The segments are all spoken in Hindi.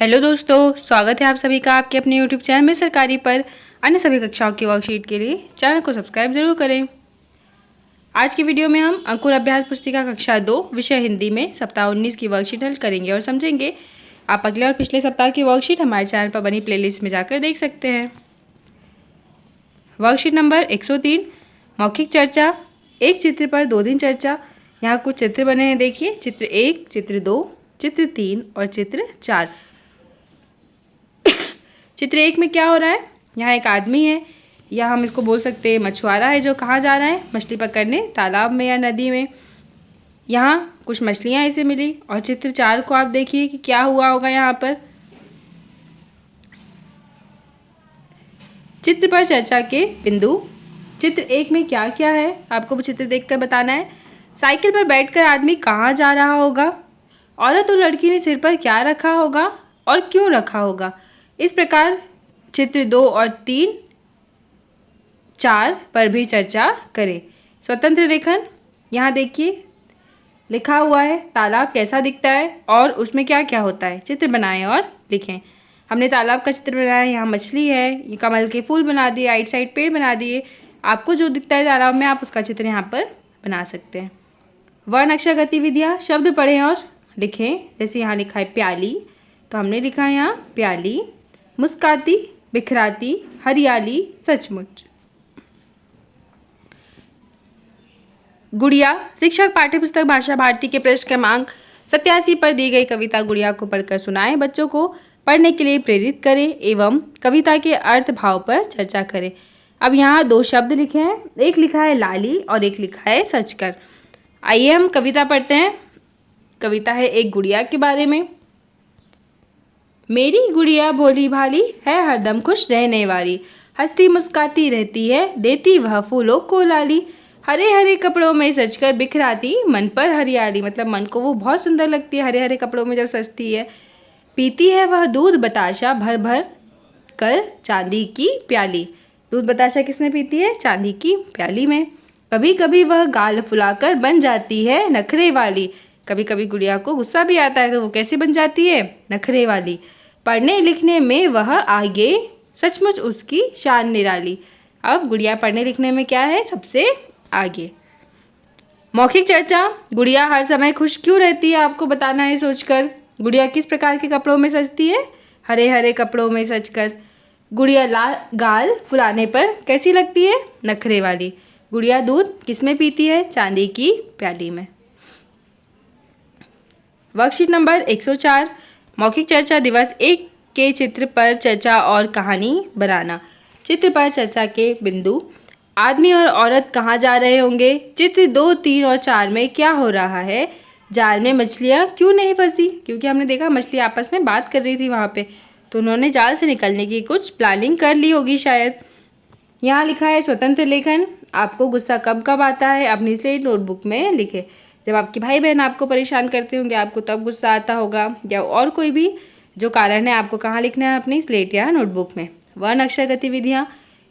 हेलो दोस्तों, स्वागत है आप सभी का आपके अपने यूट्यूब चैनल में सरकारी पर अन्य सभी कक्षाओं की वर्कशीट के लिए चैनल को सब्सक्राइब जरूर करें। आज की वीडियो में हम अंकुर अभ्यास पुस्तिका कक्षा 2 विषय हिंदी में सप्ताह 19 की वर्कशीट हल करेंगे और समझेंगे। आप अगले और पिछले सप्ताह की वर्कशीट हमारे चैनल पर बनी प्लेलिस्ट में जाकर देख सकते हैं। वर्कशीट नंबर 103 मौखिक चर्चा, एक चित्र पर 2 दिन चर्चा। यहाँ कुछ चित्र बने हैं, देखिए चित्र 1, चित्र 2, चित्र 3 और चित्र 4। चित्र 1 में क्या हो रहा है, यहाँ एक आदमी है या हम इसको बोल सकते हैं मछुआरा है जो कहाँ जा रहा है मछली पकड़ने, तालाब में या नदी में। यहाँ कुछ मछलियाँ इसे मिली। और चित्र 4 को आप देखिए कि क्या हुआ होगा यहाँ पर। चित्र पर चर्चा के बिंदु। चित्र 1 में क्या क्या है आपको चित्र देखकर बताना है। साइकिल पर बैठकर आदमी कहाँ जा रहा होगा, औरत और लड़की ने सिर पर क्या रखा होगा और क्यों रखा होगा। इस प्रकार चित्र 2 और 3, 4 पर भी चर्चा करें। स्वतंत्र लेखन, यहाँ देखिए लिखा हुआ है तालाब कैसा दिखता है और उसमें क्या क्या होता है। चित्र बनाएं और लिखें। हमने तालाब का चित्र बनाया, यहाँ मछली है, ये कमल के फूल बना दिए, राइट साइड पेड़ बना दिए। आपको जो दिखता है तालाब में आप उसका चित्र यहाँ पर बना सकते हैं। वर्ण अक्षर गतिविधियाँ, शब्द पढ़ें और लिखें। जैसे यहाँ लिखा है प्याली, तो हमने लिखा है यहाँ प्याली। मुस्काती, बिखराती, हरियाली, सचमुच। गुड़िया, शिक्षक पाठ्यपुस्तक भाषा भारती के पृष्ठ क्रमांक 87 पर दी गई कविता गुड़िया को पढ़कर सुनाएं। बच्चों को पढ़ने के लिए प्रेरित करें एवं कविता के अर्थ भाव पर चर्चा करें। अब यहाँ 2 शब्द लिखे हैं, एक लिखा है लाली और एक लिखा है सचकर। आइए हम कविता पढ़ते हैं। कविता है एक गुड़िया के बारे में। मेरी गुड़िया भोली भाली है, हरदम खुश रहने वाली, हंसती मुस्काती रहती है, देती वह फूलों को लाली, हरे हरे कपड़ों में सजकर बिखराती मन पर हरियाली। मतलब मन को वो बहुत सुंदर लगती है हरे हरे कपड़ों में जब सजती है। पीती है वह दूध बताशा भर भर कर चांदी की प्याली। दूध बताशा किसमें पीती है? चांदी की प्याली में। कभी कभी वह गाल फुलाकर बन जाती है नखरे वाली। कभी कभी गुड़िया को गुस्सा भी आता है तो वो कैसे बन जाती है? नखरे वाली। पढ़ने लिखने में वह आगे, सचमुच उसकी शान निराली। अब गुड़िया पढ़ने लिखने में क्या है? सबसे आगे। मौखिक चर्चा, गुड़िया हर समय खुश क्यों रहती है आपको बताना है सोचकर। गुड़िया किस प्रकार के कपड़ों में सजती है? हरे हरे कपड़ों में सजकर। गुड़िया गाल फुलाने पर कैसी लगती है? नखरे वाली। गुड़िया दूध किसमें पीती है? चांदी की प्याली में। वर्कशीट नंबर 104 मौखिक चर्चा दिवस 1 के चित्र पर चर्चा और कहानी बनाना। चित्र पर चर्चा के बिंदु। आदमी और औरत कहाँ जा रहे होंगे? चित्र 2, 3 और 4 में क्या हो रहा है? जाल में मछलियाँ क्यों नहीं फंसी? क्योंकि हमने देखा मछली आपस में बात कर रही थी वहाँ पे, तो उन्होंने जाल से निकलने की कुछ प्लानिंग कर ली होगी शायद। यहाँ लिखा है स्वतंत्र लेखन। आपको गुस्सा कब कब आता है अपनी स्लेट नोटबुक में लिखे। जब आपके भाई बहन आपको परेशान करते होंगे आपको तब गुस्सा आता होगा, या और कोई भी जो कारण है आपको कहाँ लिखना है? अपनी स्लेट या नोटबुक में। वर्ण अक्षर गतिविधियाँ,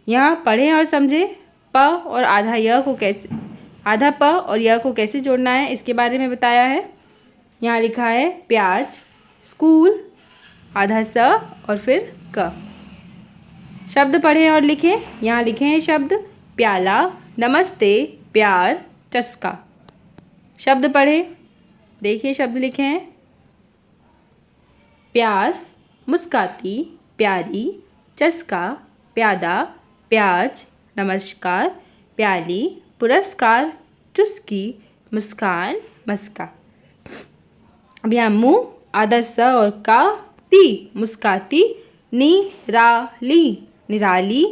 यहाँ पढ़ें और समझें। प और आधा प और य को कैसे जोड़ना है इसके बारे में बताया है। यहाँ लिखा है प्याज, स्कूल, आधा स और फिर क। शब्द पढ़ें और लिखें। यहाँ लिखे हैं शब्द प्याला, नमस्ते, प्यार, चस्का। शब्द पढ़ें, देखिए शब्द लिखे हैं प्यास, मुस्काती, प्यारी, चस्का, प्यादा, प्याज, नमस्कार, प्याली, पुरस्कार, चुस्की, मुस्कान, मस्का। अब यहाँ मुँह, आधा स और का, ती, मुस्काती, निराली, निराली,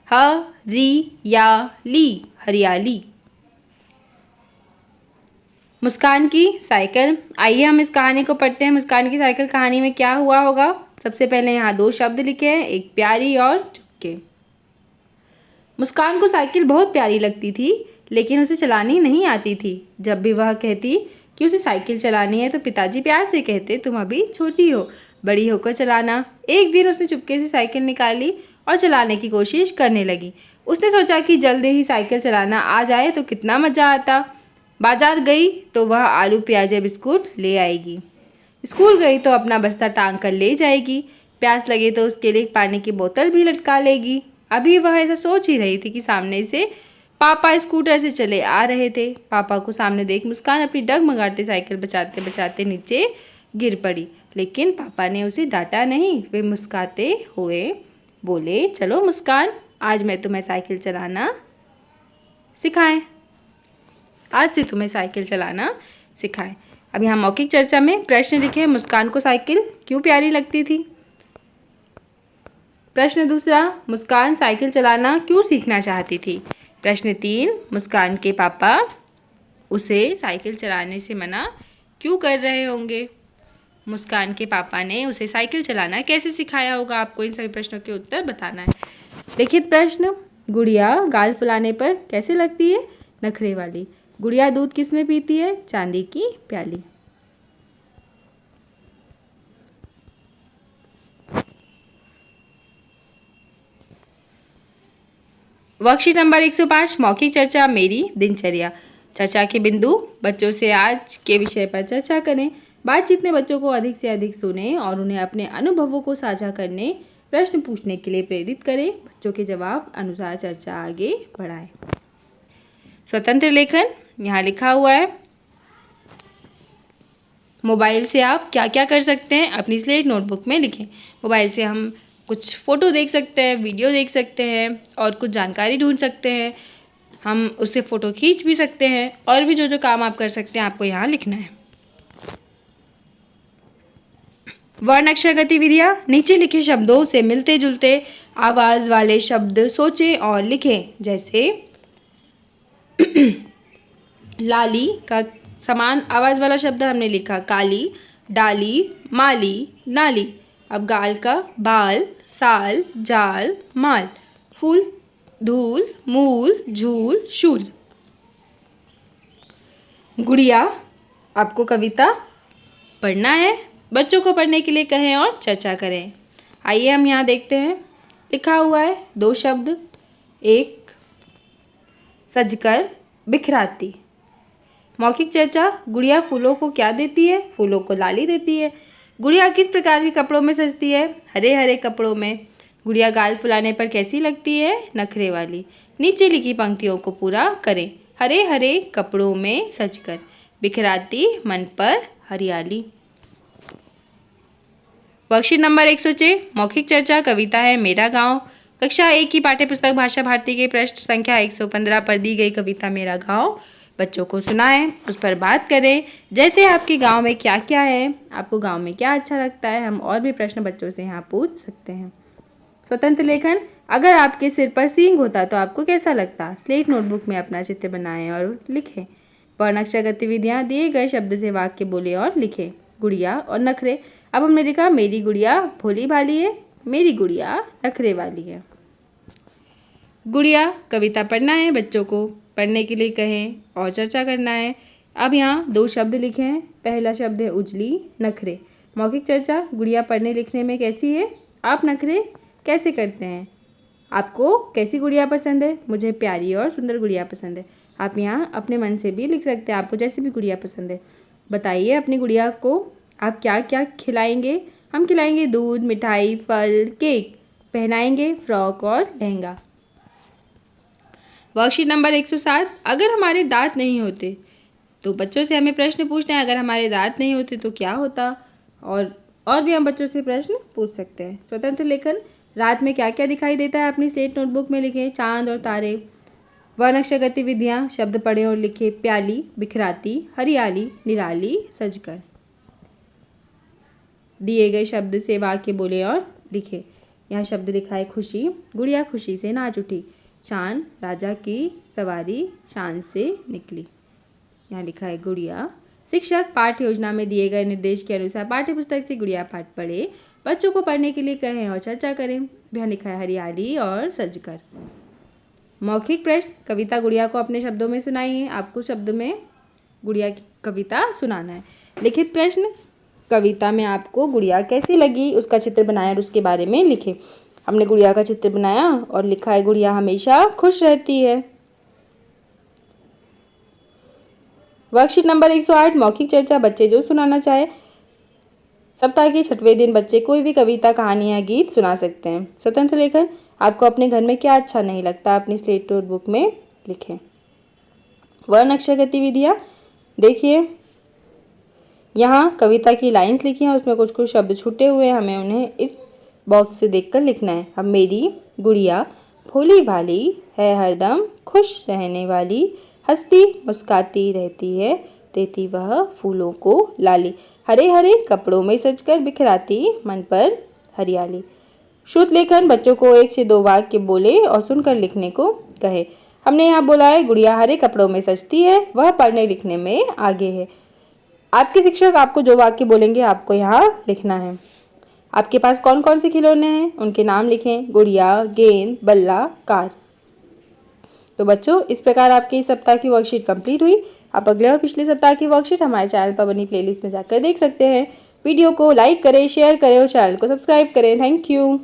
हरियाली, हरियाली। मुस्कान की साइकिल। आइए हम इस कहानी को पढ़ते हैं। मुस्कान की साइकिल कहानी में क्या हुआ होगा? सबसे पहले यहाँ 2 शब्द लिखे हैं, एक प्यारी और चुपके। मुस्कान को साइकिल बहुत प्यारी लगती थी, लेकिन उसे चलानी नहीं आती थी। जब भी वह कहती कि उसे साइकिल चलानी है तो पिताजी प्यार से कहते, तुम अभी छोटी हो, बड़ी होकर चलाना। एक दिन उसने चुपके से साइकिल निकाली और चलाने की कोशिश करने लगी। उसने सोचा कि जल्दी ही साइकिल चलाना आ जाए तो कितना मज़ा आता। बाजार गई तो वह आलू प्याज बिस्कुट ले आएगी। स्कूल गई तो अपना बस्ता टांग कर ले जाएगी, प्यास लगे तो उसके लिए पानी की बोतल भी लटका लेगी। अभी वह ऐसा सोच ही रही थी कि सामने से पापा स्कूटर से चले आ रहे थे। पापा को सामने देख मुस्कान अपनी डगमगाती साइकिल बचाते बचाते नीचे गिर पड़ी, लेकिन पापा ने उसे डांटा नहीं। वे मुस्कुराते हुए बोले, चलो मुस्कान, आज मैं तुम्हें साइकिल चलाना सिखाएं, आज से तुम्हें साइकिल चलाना सिखाएं। अब यहाँ मौखिक चर्चा में प्रश्न लिखे हैं, मुस्कान को साइकिल क्यों प्यारी लगती थी। प्रश्न दूसरा, मुस्कान साइकिल चलाना क्यों सीखना चाहती थी। प्रश्न 3, मुस्कान के पापा उसे साइकिल चलाने से मना क्यों कर रहे होंगे। मुस्कान के पापा ने उसे साइकिल चलाना कैसे सिखाया होगा। आपको इन सभी प्रश्नों के उत्तर बताना है। लिखित प्रश्न, गुड़िया गाल फुलाने पर कैसे लगती है, नखरे वाली। गुड़िया दूध किस में पीती है, चांदी की प्याली। वर्कशीट नंबर 105, मौखिक चर्चा मेरी दिनचर्या। चर्चा के बिंदु, बच्चों से आज के विषय पर चर्चा करें। बातचीत में बच्चों को अधिक से अधिक सुने और उन्हें अपने अनुभवों को साझा करने, प्रश्न पूछने के लिए प्रेरित करें। बच्चों के जवाब अनुसार चर्चा आगे बढ़ाएं। स्वतंत्र लेखन, यहाँ लिखा हुआ है, मोबाइल से आप क्या क्या कर सकते हैं अपनी स्लेट नोटबुक में लिखें। मोबाइल से हम कुछ फ़ोटो देख सकते हैं, वीडियो देख सकते हैं और कुछ जानकारी ढूंढ सकते हैं। हम उससे फ़ोटो खींच भी सकते हैं और भी जो जो काम आप कर सकते हैं आपको यहाँ लिखना है। वर्ण अक्षर गतिविधियाँ, नीचे लिखे शब्दों से मिलते जुलते आवाज़ वाले शब्द सोचें और लिखें। जैसे लाली का समान आवाज़ वाला शब्द हमने लिखा काली, डाली, माली, नाली। अब गाल का बाल, साल, जाल, माल। फूल, धूल, मूल, झूल, शूल। गुड़िया, आपको कविता पढ़ना है, बच्चों को पढ़ने के लिए कहें और चर्चा करें। आइए हम यहाँ देखते हैं, लिखा हुआ है 2 शब्द, एक सजकर, बिखराती। मौखिक चर्चा, गुड़िया फूलों को क्या देती है, फूलों को लाली देती है। गुड़िया किस प्रकार के कपड़ों में सजती है, हरे हरे कपड़ों में। गुड़िया गाल फुलाने पर कैसी लगती है, नखरे वाली। नीचे लिखी पंक्तियों को पूरा करें। हरे हरे कपड़ों में सजकर, बिखराती मन पर हरियाली। वर्कशीट नंबर 106, मौखिक चर्चा कविता है मेरा गांव। कक्षा 1 की पाठ्यपुस्तक भाषा भारती के पृष्ठ संख्या 115 पर दी गई कविता मेरा गांव बच्चों को सुनाएं, उस पर बात करें। जैसे आपके गांव में क्या क्या है, आपको गांव में क्या अच्छा लगता है। हम और भी प्रश्न बच्चों से यहाँ पूछ सकते हैं। स्वतंत्र लेखन, अगर आपके सिर पर सींग होता तो आपको कैसा लगता। स्लेट नोटबुक में अपना चित्र बनाएं और लिखें। वर्ण अक्षर गतिविधियाँ, दिए गए शब्द से वाक्य बोले और लिखें। गुड़िया और नखरे, अब हमने लिखा मेरी गुड़िया भोली भाली है, मेरी गुड़िया नखरे वाली है। गुड़िया कविता पढ़ना है, बच्चों को पढ़ने के लिए कहें और चर्चा करना है। अब यहाँ 2 शब्द लिखे हैं। पहला शब्द है उजली, नखरे। मौखिक चर्चा, गुड़िया पढ़ने लिखने में कैसी है, आप नखरे कैसे करते हैं। आपको कैसी गुड़िया पसंद है, मुझे प्यारी और सुंदर गुड़िया पसंद है। आप यहाँ अपने मन से भी लिख सकते हैं, आपको जैसी भी गुड़िया पसंद है। बताइए अपनी गुड़िया को आप क्या क्या खिलाएंगे। हम खिलाएंगे दूध, मिठाई, फल, केक। पहनाएंगे फ्रॉक और लहंगा। वर्कशीट नंबर 107, अगर हमारे दांत नहीं होते तो बच्चों से हमें प्रश्न पूछना है। अगर हमारे दांत नहीं होते तो क्या होता, और भी हम बच्चों से प्रश्न पूछ सकते हैं। स्वतंत्र लेखन, रात में क्या क्या दिखाई देता है अपनी स्लेट नोटबुक में लिखें। चांद और तारे। वर्ण अक्षर गतिविधियाँ, शब्द पढ़ें और लिखें। प्याली, बिखराती, हरियाली, निराली, सजकर। दिए गए शब्द से वाक्य बोले और लिखें। यहाँ शब्द लिखा है खुशी, गुड़िया खुशी से नाच उठी। चांद, राजा की सवारी शान से निकली। यहाँ लिखा है गुड़िया। शिक्षक, पाठ्य योजना में दिए गए निर्देश के अनुसार पाठ्यपुस्तक से गुड़िया पाठ पढ़े, बच्चों को पढ़ने के लिए कहें और चर्चा करें। यहाँ लिखा है हरियाली और सजकर। मौखिक प्रश्न, कविता गुड़िया को अपने शब्दों में सुनाइए। आपको शब्द में गुड़िया की कविता सुनाना है। लिखित प्रश्न, कविता में आपको गुड़िया कैसी लगी, उसका चित्र बनाएं और उसके बारे में लिखें। हमने गुड़िया का चित्र बनाया और लिखा है गुड़िया हमेशा खुश रहती है। वर्कशीट नंबर 108, मौखिक चर्चा, बच्चे जो सुनाना चाहे सप्ताह के 6वें दिन बच्चे कोई भी कविता, कहानी या गीत सुना सकते हैं। स्वतंत्र लेखन, आपको अपने घर में क्या अच्छा नहीं लगता अपनी स्लेट नोटबुक में लिखें। वर्ण अक्षर गतिविधियाँ, देखिए यहाँ कविता की लाइंस लिखी हैं, उसमें कुछ कुछ शब्द छूटे हुए हैं, हमें उन्हें इस बॉक्स से देखकर लिखना है। अब मेरी गुड़िया भोली भाली है, हरदम खुश रहने वाली, हंसती मुस्काती रहती है, देती वह फूलों को लाली, हरे हरे कपड़ों में सजकर बिखराती मन पर हरियाली। श्रुत लेखन, बच्चों को 1 से 2 वाक्य बोले और सुनकर लिखने को कहे। हमने यहाँ बोला है गुड़िया हरे कपड़ों में सजती है, वह पढ़ने लिखने में आगे है। आपके शिक्षक आपको जो वाक्य बोलेंगे आपको यहाँ लिखना है। आपके पास कौन कौन से खिलौने हैं, उनके नाम लिखें। गुड़िया, गेंद, बल्ला, कार। तो बच्चों, इस प्रकार आपके इस सप्ताह की वर्कशीट कंप्लीट हुई। आप अगले और पिछले सप्ताह की वर्कशीट हमारे चैनल पर बनी प्लेलिस्ट में जाकर देख सकते हैं। वीडियो को लाइक करें, शेयर करें और चैनल को सब्सक्राइब करें। Thank you.